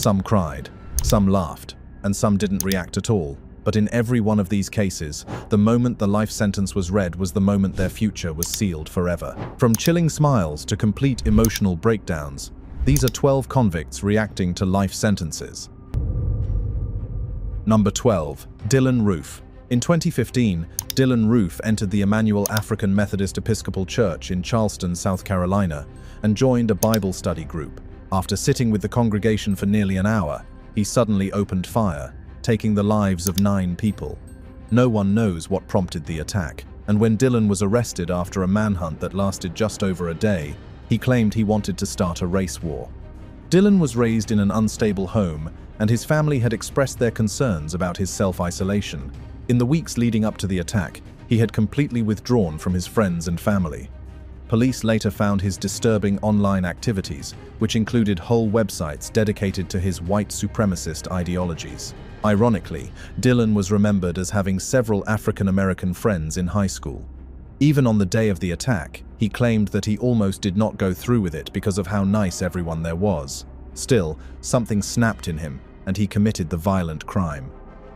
Some cried, some laughed, and some didn't react at all. But in every one of these cases, the moment the life sentence was read was the moment their future was sealed forever. From chilling smiles to complete emotional breakdowns, these are 12 convicts reacting to life sentences. Number 12. Dylan Roof. In 2015, Dylan Roof entered the Emmanuel African Methodist Episcopal Church in Charleston, South Carolina, and joined a Bible study group. After sitting with the congregation for nearly an hour, he suddenly opened fire, taking the lives of 9 people. No one knows what prompted the attack, and when Dylan was arrested after a manhunt that lasted just over a day, he claimed he wanted to start a race war. Dylan was raised in an unstable home, and his family had expressed their concerns about his self-isolation. In the weeks leading up to the attack, he had completely withdrawn from his friends and family. Police later found his disturbing online activities, which included whole websites dedicated to his white supremacist ideologies. Ironically, Dylan was remembered as having several African-American friends in high school. Even on the day of the attack, he claimed that he almost did not go through with it because of how nice everyone there was. Still, something snapped in him, and he committed the violent crime.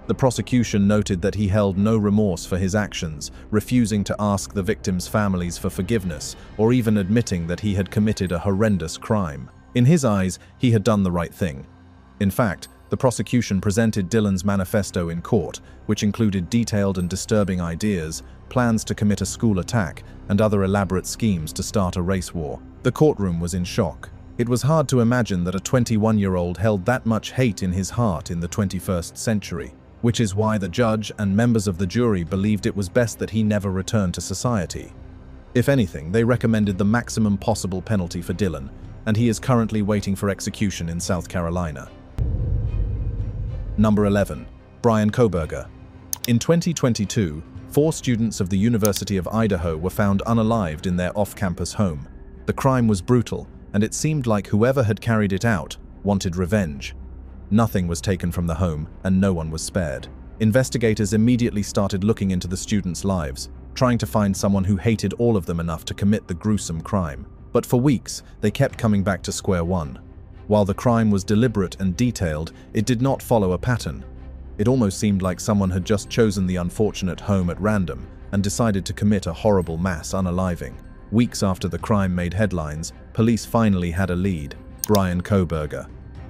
The prosecution noted that he held no remorse for his actions, refusing to ask the victims' families for forgiveness, or even admitting that he had committed a horrendous crime. In his eyes, he had done the right thing. In fact, the prosecution presented Dylan's manifesto in court, which included detailed and disturbing ideas, plans to commit a school attack, and other elaborate schemes to start a race war. The courtroom was in shock. It was hard to imagine that a 21-year-old held that much hate in his heart in the 21st century, which is why the judge and members of the jury believed it was best that he never return to society. If anything, they recommended the maximum possible penalty for Dylan, and he is currently waiting for execution in South Carolina. Number 11. Bryan Kohberger. In 2022, 4 students of the University of Idaho were found unalived in their off-campus home. The crime was brutal, and it seemed like whoever had carried it out wanted revenge. Nothing was taken from the home, and no one was spared. Investigators immediately started looking into the students' lives, trying to find someone who hated all of them enough to commit the gruesome crime. But for weeks, they kept coming back to square one. While the crime was deliberate and detailed, it did not follow a pattern. It almost seemed like someone had just chosen the unfortunate home at random and decided to commit a horrible mass unaliving. Weeks after the crime made headlines, police finally had a lead: Bryan Kohberger.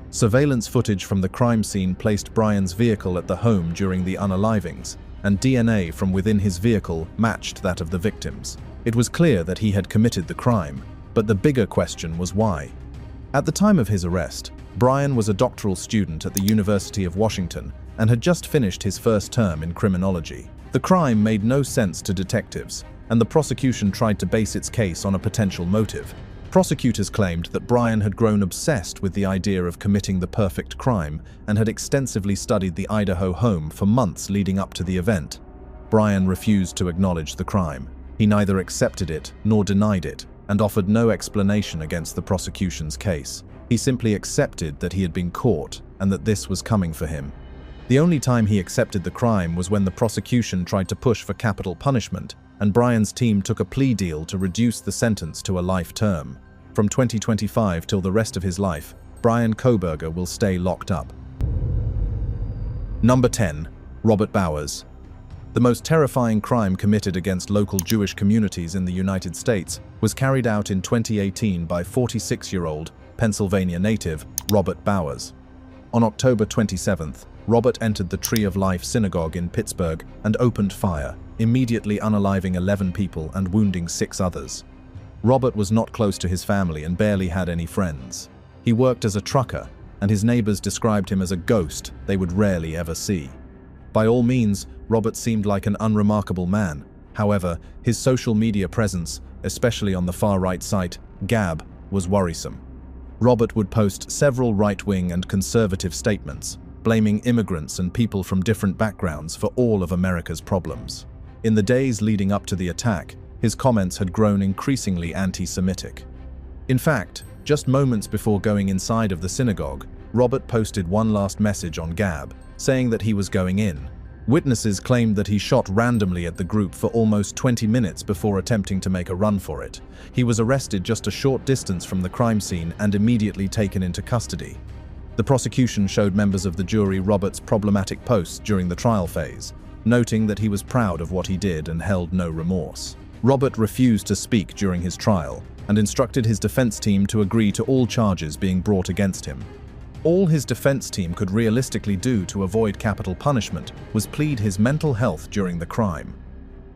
Surveillance footage from the crime scene placed Bryan's vehicle at the home during the unalivings, and DNA from within his vehicle matched that of the victims. It was clear that he had committed the crime, but the bigger question was why. At the time of his arrest, Bryan was a doctoral student at the University of Washington and had just finished his first term in criminology. The crime made no sense to detectives, and the prosecution tried to base its case on a potential motive. Prosecutors claimed that Bryan had grown obsessed with the idea of committing the perfect crime and had extensively studied the Idaho home for months leading up to the event. Bryan refused to acknowledge the crime. He neither accepted it nor denied it, and offered no explanation against the prosecution's case. He simply accepted that he had been caught and that this was coming for him. The only time he accepted the crime was when the prosecution tried to push for capital punishment, and Bryan's team took a plea deal to reduce the sentence to a life term. From 2025 till the rest of his life, Bryan Kohberger will stay locked up. Number 10. Robert Bowers. The most terrifying crime committed against local Jewish communities in the United States was carried out in 2018 by 46-year-old Pennsylvania native Robert Bowers. On October 27th, Robert entered the Tree of Life synagogue in Pittsburgh and opened fire, immediately unaliving 11 people and wounding 6 others. Robert was not close to his family and barely had any friends. He worked as a trucker, and his neighbors described him as a ghost they would rarely ever see. By all means, Robert seemed like an unremarkable man. However, his social media presence, especially on the far-right site Gab, was worrisome. Robert would post several right-wing and conservative statements, blaming immigrants and people from different backgrounds for all of America's problems. In the days leading up to the attack, his comments had grown increasingly anti-Semitic. In fact, just moments before going inside of the synagogue, Robert posted one last message on Gab, saying that he was going in. Witnesses claimed that he shot randomly at the group for almost 20 minutes before attempting to make a run for it. He was arrested just a short distance from the crime scene and immediately taken into custody. The prosecution showed members of the jury Robert's problematic posts during the trial phase, noting that he was proud of what he did and held no remorse. Robert refused to speak during his trial and instructed his defense team to agree to all charges being brought against him. All his defense team could realistically do to avoid capital punishment was plead his mental health during the crime.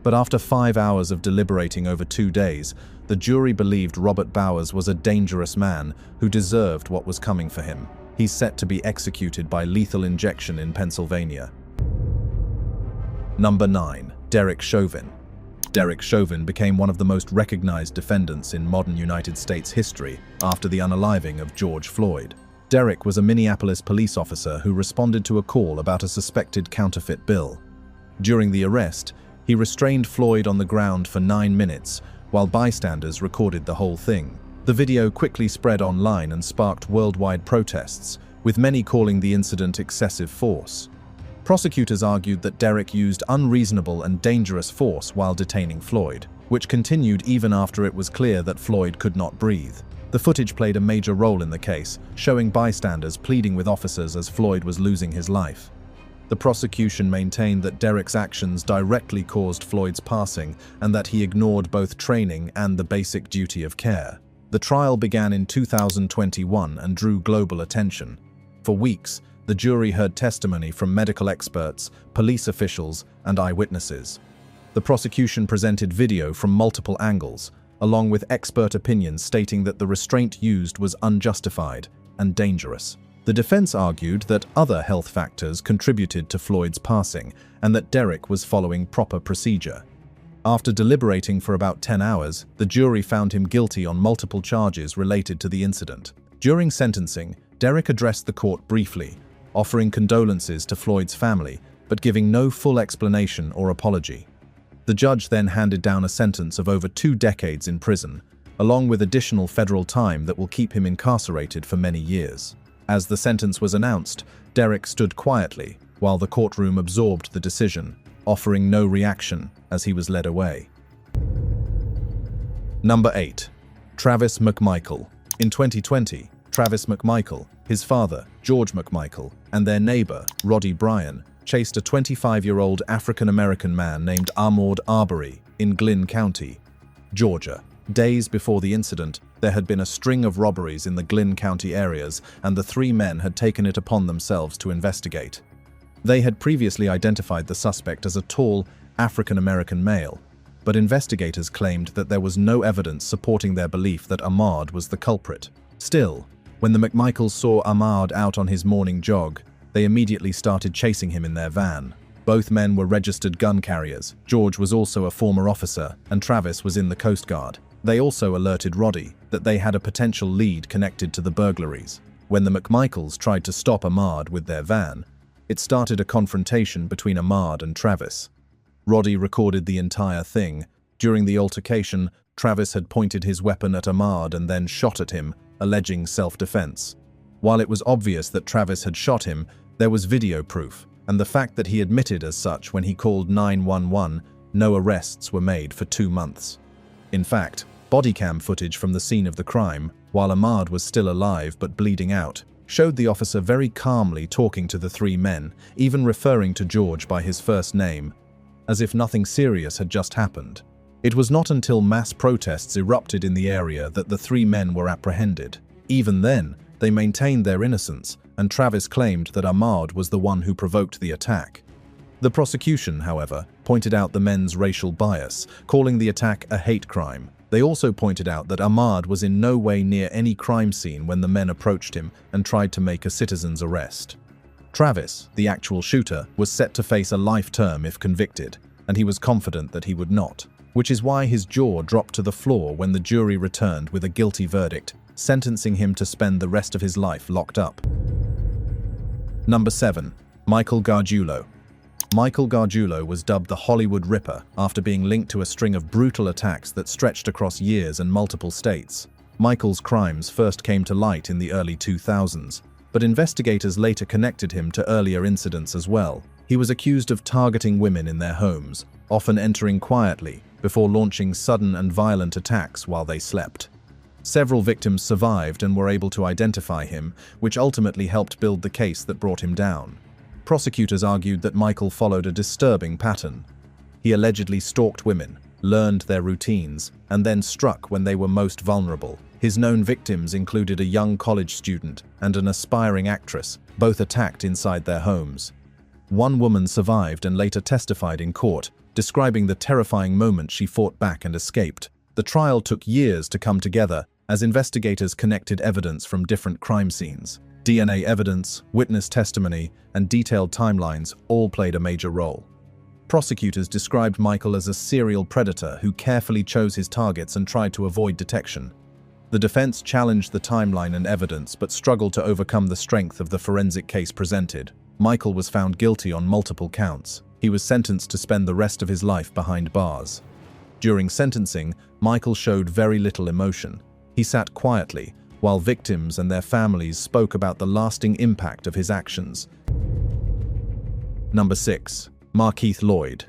But after 5 hours of deliberating over 2 days, the jury believed Robert Bowers was a dangerous man who deserved what was coming for him. He's set to be executed by lethal injection in Pennsylvania. Number 9. Derek Chauvin. Derek Chauvin became one of the most recognized defendants in modern United States history after the unaliving of George Floyd. Derek was a Minneapolis police officer who responded to a call about a suspected counterfeit bill. During the arrest, he restrained Floyd on the ground for 9 minutes, while bystanders recorded the whole thing. The video quickly spread online and sparked worldwide protests, with many calling the incident excessive force. Prosecutors argued that Derek used unreasonable and dangerous force while detaining Floyd, which continued even after it was clear that Floyd could not breathe. The footage played a major role in the case, showing bystanders pleading with officers as Floyd was losing his life. The prosecution maintained that Derek's actions directly caused Floyd's passing and that he ignored both training and the basic duty of care. The trial began in 2021 and drew global attention. For weeks, the jury heard testimony from medical experts, police officials, and eyewitnesses. The prosecution presented video from multiple angles, along with expert opinions stating that the restraint used was unjustified and dangerous. The defense argued that other health factors contributed to Floyd's passing and that Derek was following proper procedure. After deliberating for about 10 hours, the jury found him guilty on multiple charges related to the incident. During sentencing, Derek addressed the court briefly, offering condolences to Floyd's family, but giving no full explanation or apology. The judge then handed down a sentence of over 2 decades in prison, along with additional federal time that will keep him incarcerated for many years. As the sentence was announced, Derek stood quietly, while the courtroom absorbed the decision, offering no reaction as he was led away. Number 8. Travis McMichael. In 2020, Travis McMichael, his father, George McMichael, and their neighbor, Roddy Bryan, chased a 25-year-old African-American man named Ahmaud Arbery in Glynn County, Georgia. Days before the incident, there had been a string of robberies in the Glynn County areas, and the 3 men had taken it upon themselves to investigate. They had previously identified the suspect as a tall, African-American male, but investigators claimed that there was no evidence supporting their belief that Ahmaud was the culprit. Still, when the McMichaels saw Ahmaud out on his morning jog, they immediately started chasing him in their van. Both men were registered gun carriers. George was also a former officer, and Travis was in the Coast Guard. They also alerted Roddy that they had a potential lead connected to the burglaries. When the McMichaels tried to stop Ahmaud with their van, it started a confrontation between Ahmaud and Travis. Roddy recorded the entire thing. During the altercation, Travis had pointed his weapon at Ahmaud and then shot at him, alleging self-defense. While it was obvious that Travis had shot him, there was video proof, and the fact that he admitted as such when he called 911, no arrests were made for 2 months. In fact, body cam footage from the scene of the crime, while Ahmaud was still alive but bleeding out, showed the officer very calmly talking to the 3 men, even referring to George by his first name, as if nothing serious had just happened. It was not until mass protests erupted in the area that the 3 men were apprehended. Even then, they maintained their innocence, and Travis claimed that Ahmaud was the one who provoked the attack. The prosecution, however, pointed out the men's racial bias, calling the attack a hate crime. They also pointed out that Ahmaud was in no way near any crime scene when the men approached him and tried to make a citizen's arrest. Travis, the actual shooter, was set to face a life term if convicted, and he was confident that he would not, which is why his jaw dropped to the floor when the jury returned with a guilty verdict, sentencing him to spend the rest of his life locked up. Number 7. Michael Gargiulo. Michael Gargiulo was dubbed the Hollywood Ripper after being linked to a string of brutal attacks that stretched across years and multiple states. Michael's crimes first came to light in the early 2000s, but investigators later connected him to earlier incidents as well. He was accused of targeting women in their homes, often entering quietly, before launching sudden and violent attacks while they slept. Several victims survived and were able to identify him, which ultimately helped build the case that brought him down. Prosecutors argued that Michael followed a disturbing pattern. He allegedly stalked women, learned their routines, and then struck when they were most vulnerable. His known victims included a young college student and an aspiring actress, both attacked inside their homes. One woman survived and later testified in court, describing the terrifying moment she fought back and escaped. The trial took years to come together as investigators connected evidence from different crime scenes. DNA evidence, witness testimony, and detailed timelines all played a major role. Prosecutors described Michael as a serial predator who carefully chose his targets and tried to avoid detection. The defense challenged the timeline and evidence but struggled to overcome the strength of the forensic case presented. Michael was found guilty on multiple counts. He was sentenced to spend the rest of his life behind bars. During sentencing, Michael showed very little emotion. He sat quietly, while victims and their families spoke about the lasting impact of his actions. Number 6. Markeith Lloyd.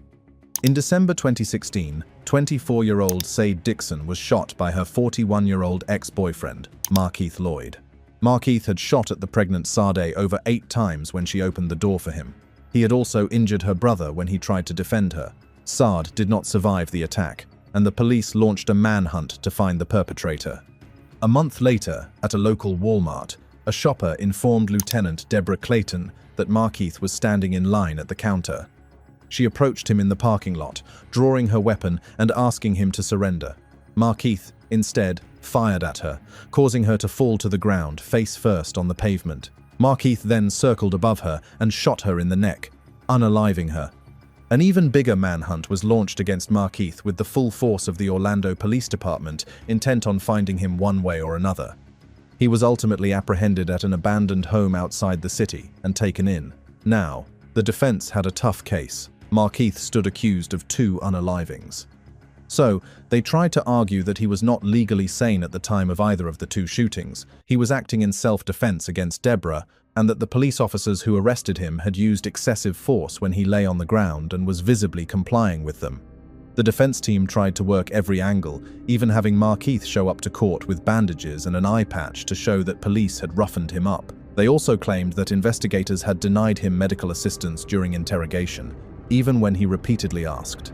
In December 2016, 24-year-old Sade Dixon was shot by her 41-year-old ex-boyfriend, Markeith Lloyd. Markeith had shot at the pregnant Sade over 8 times when she opened the door for him. He had also injured her brother when he tried to defend her. Sade did not survive the attack, and the police launched a manhunt to find the perpetrator. A month later, at a local Walmart, a shopper informed Lieutenant Deborah Clayton that Markeith was standing in line at the counter. She approached him in the parking lot, drawing her weapon and asking him to surrender. Markeith, instead, fired at her, causing her to fall to the ground, face first on the pavement. Markeith then circled above her and shot her in the neck, unaliving her. An even bigger manhunt was launched against Markeith with the full force of the Orlando Police Department, intent on finding him one way or another. He was ultimately apprehended at an abandoned home outside the city and taken in. Now, the defense had a tough case. Markeith stood accused of 2 unalivings. So, they tried to argue that he was not legally sane at the time of either of the 2 shootings. He was acting in self-defense against Deborah, and that the police officers who arrested him had used excessive force when he lay on the ground and was visibly complying with them. The defense team tried to work every angle, even having Markeith show up to court with bandages and an eye patch to show that police had roughened him up. They also claimed that investigators had denied him medical assistance during interrogation, even when he repeatedly asked.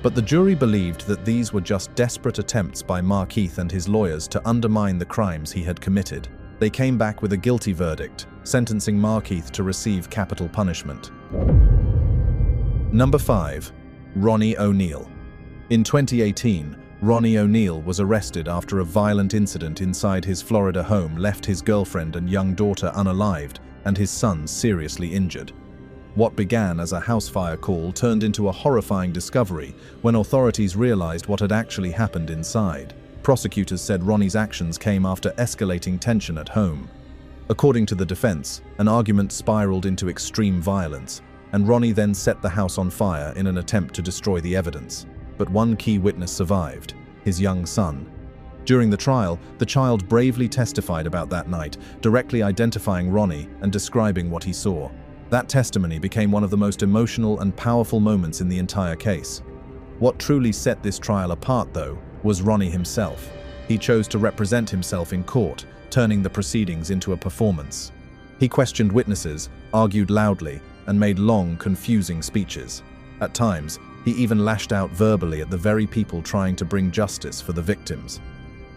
But the jury believed that these were just desperate attempts by Markeith and his lawyers to undermine the crimes he had committed. They came back with a guilty verdict, sentencing Markeith to receive capital punishment. Number 5. Ronnie O'Neal. In 2018, Ronnie O'Neal was arrested after a violent incident inside his Florida home left his girlfriend and young daughter unalived and his son seriously injured. What began as a house fire call turned into a horrifying discovery when authorities realized what had actually happened inside. Prosecutors said Ronnie's actions came after escalating tension at home. According to the defense, an argument spiraled into extreme violence, and Ronnie then set the house on fire in an attempt to destroy the evidence. But one key witness survived, his young son. During the trial, the child bravely testified about that night, directly identifying Ronnie and describing what he saw. That testimony became one of the most emotional and powerful moments in the entire case. What truly set this trial apart, though, was Ronnie himself. He chose to represent himself in court, turning the proceedings into a performance. He questioned witnesses, argued loudly, and made long, confusing speeches. At times, he even lashed out verbally at the very people trying to bring justice for the victims.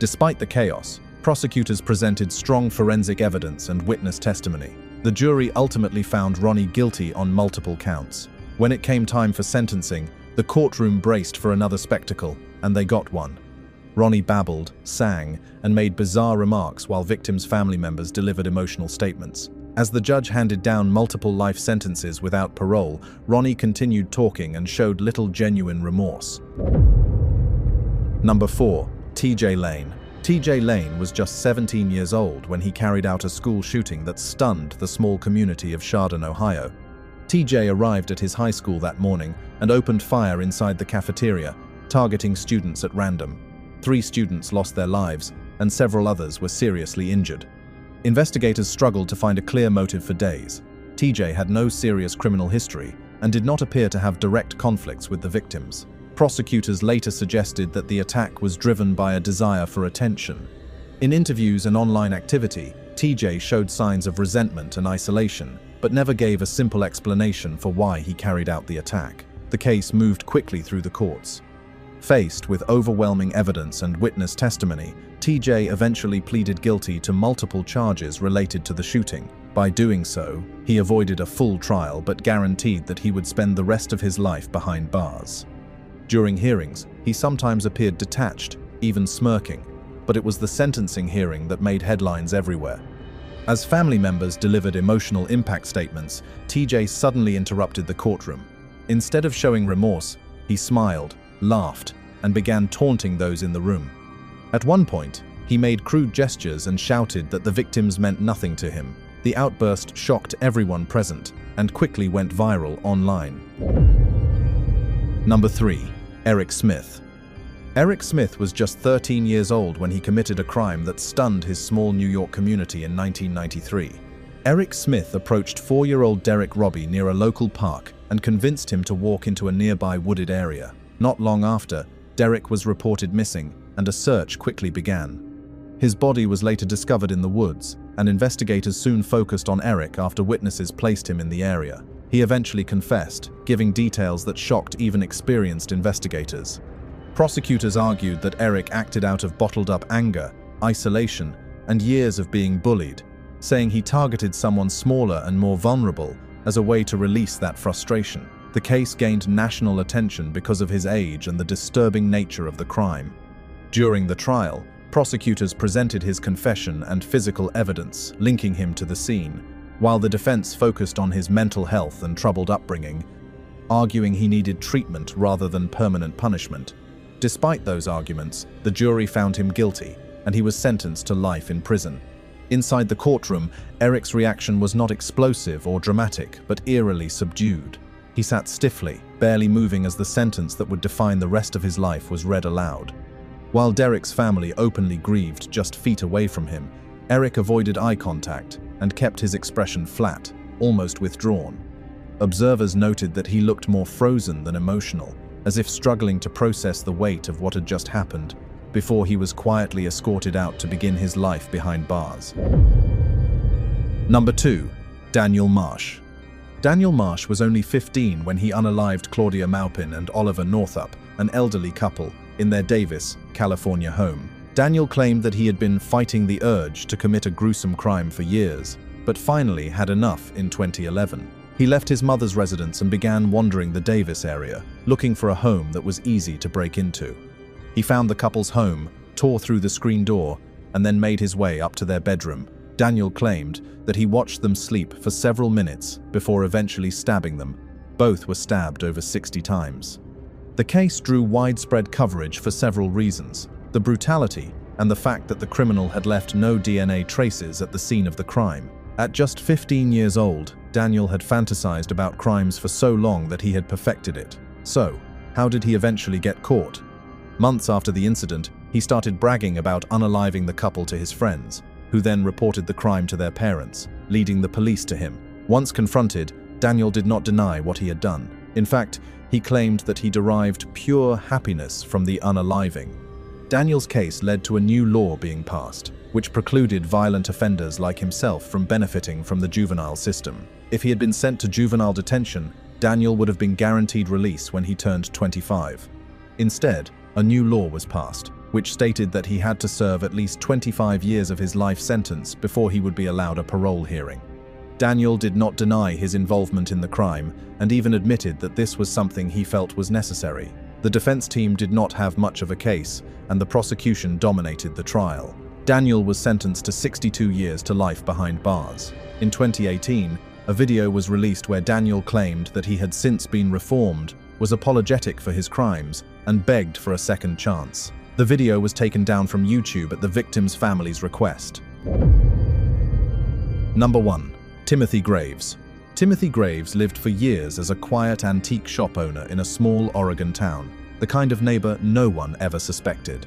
Despite the chaos, prosecutors presented strong forensic evidence and witness testimony. The jury ultimately found Ronnie guilty on multiple counts. When it came time for sentencing, the courtroom braced for another spectacle, and they got one. Ronnie babbled, sang, and made bizarre remarks while victims' family members delivered emotional statements. As the judge handed down multiple life sentences without parole, Ronnie continued talking and showed little genuine remorse. Number 4. TJ Lane. TJ Lane was just 17 years old when he carried out a school shooting that stunned the small community of Chardon, Ohio. TJ arrived at his high school that morning and opened fire inside the cafeteria, targeting students at random. 3 students lost their lives, and several others were seriously injured. Investigators struggled to find a clear motive for days. TJ had no serious criminal history and did not appear to have direct conflicts with the victims. Prosecutors later suggested that the attack was driven by a desire for attention. In interviews and online activity, TJ showed signs of resentment and isolation, but never gave a simple explanation for why he carried out the attack. The case moved quickly through the courts. Faced with overwhelming evidence and witness testimony, TJ eventually pleaded guilty to multiple charges related to the shooting. By doing so, he avoided a full trial but guaranteed that he would spend the rest of his life behind bars. During hearings, he sometimes appeared detached, even smirking, but it was the sentencing hearing that made headlines everywhere. As family members delivered emotional impact statements, TJ suddenly interrupted the courtroom. Instead of showing remorse, he smiled, laughed, and began taunting those in the room. At one point, he made crude gestures and shouted that the victims meant nothing to him. The outburst shocked everyone present and quickly went viral online. Number 3. Eric Smith. Eric Smith was just 13 years old when he committed a crime that stunned his small New York community in 1993. Eric Smith approached 4-year-old Derek Robbie near a local park and convinced him to walk into a nearby wooded area. Not long after, Derek was reported missing, and a search quickly began. His body was later discovered in the woods, and investigators soon focused on Eric after witnesses placed him in the area. He eventually confessed, giving details that shocked even experienced investigators. Prosecutors argued that Eric acted out of bottled-up anger, isolation, and years of being bullied, saying he targeted someone smaller and more vulnerable as a way to release that frustration. The case gained national attention because of his age and the disturbing nature of the crime. During the trial, prosecutors presented his confession and physical evidence linking him to the scene, while the defense focused on his mental health and troubled upbringing, arguing he needed treatment rather than permanent punishment. Despite those arguments, the jury found him guilty, and he was sentenced to life in prison. Inside the courtroom, Eric's reaction was not explosive or dramatic, but eerily subdued. He sat stiffly, barely moving as the sentence that would define the rest of his life was read aloud. While Derek's family openly grieved just feet away from him, Eric avoided eye contact and kept his expression flat, almost withdrawn. Observers noted that he looked more frozen than emotional, as if struggling to process the weight of what had just happened, before he was quietly escorted out to begin his life behind bars. Number 2. Daniel Marsh. Daniel Marsh was only 15 when he unalived Claudia Maupin and Oliver Northup, an elderly couple, in their Davis, California home. Daniel claimed that he had been fighting the urge to commit a gruesome crime for years, but finally had enough in 2011. He left his mother's residence and began wandering the Davis area, looking for a home that was easy to break into. He found the couple's home, tore through the screen door, and then made his way up to their bedroom. Daniel claimed that he watched them sleep for several minutes before eventually stabbing them. Both were stabbed over 60 times. The case drew widespread coverage for several reasons: the brutality and the fact that the criminal had left no DNA traces at the scene of the crime. At just 15 years old, Daniel had fantasized about crimes for so long that he had perfected it. So, how did he eventually get caught? Months after the incident, he started bragging about unaliving the couple to his friends, who then reported the crime to their parents, leading the police to him. Once confronted, Daniel did not deny what he had done. In fact, he claimed that he derived pure happiness from the unaliving. Daniel's case led to a new law being passed, which precluded violent offenders like himself from benefiting from the juvenile system. If he had been sent to juvenile detention, Daniel would have been guaranteed release when he turned 25. Instead, a new law was passed, which stated that he had to serve at least 25 years of his life sentence before he would be allowed a parole hearing. Daniel did not deny his involvement in the crime and even admitted that this was something he felt was necessary. The defense team did not have much of a case, and the prosecution dominated the trial. Daniel was sentenced to 62 years to life behind bars. In 2018, a video was released where Daniel claimed that he had since been reformed, was apologetic for his crimes, and begged for a second chance. The video was taken down from YouTube at the victim's family's request. Number 1. Timothy Graves. Timothy Graves lived for years as a quiet antique shop owner in a small Oregon town, the kind of neighbor no one ever suspected.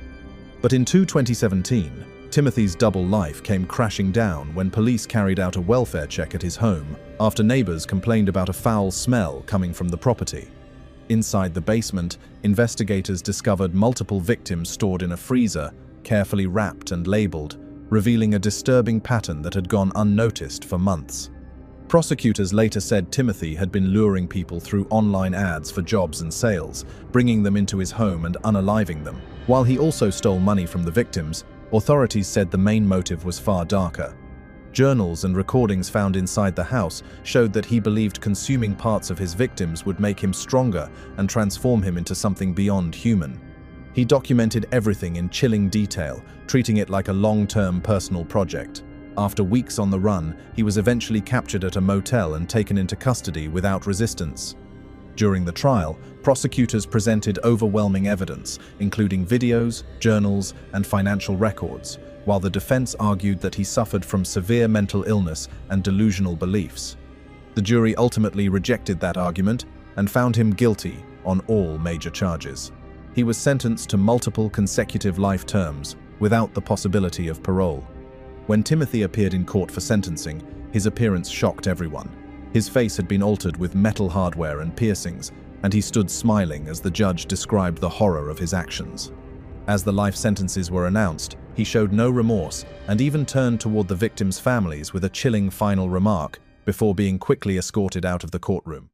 But in 2017, Timothy's double life came crashing down when police carried out a welfare check at his home after neighbors complained about a foul smell coming from the property. Inside the basement, investigators discovered multiple victims stored in a freezer, carefully wrapped and labeled, revealing a disturbing pattern that had gone unnoticed for months. Prosecutors later said Timothy had been luring people through online ads for jobs and sales, bringing them into his home and unaliving them. While he also stole money from the victims, authorities said the main motive was far darker. Journals and recordings found inside the house showed that he believed consuming parts of his victims would make him stronger and transform him into something beyond human. He documented everything in chilling detail, treating it like a long-term personal project. After weeks on the run, he was eventually captured at a motel and taken into custody without resistance. During the trial, prosecutors presented overwhelming evidence, including videos, journals, and financial records, while the defense argued that he suffered from severe mental illness and delusional beliefs. The jury ultimately rejected that argument and found him guilty on all major charges. He was sentenced to multiple consecutive life terms, without the possibility of parole. When Timothy appeared in court for sentencing, his appearance shocked everyone. His face had been altered with metal hardware and piercings, and he stood smiling as the judge described the horror of his actions. As the life sentences were announced, he showed no remorse and even turned toward the victims' families with a chilling final remark before being quickly escorted out of the courtroom.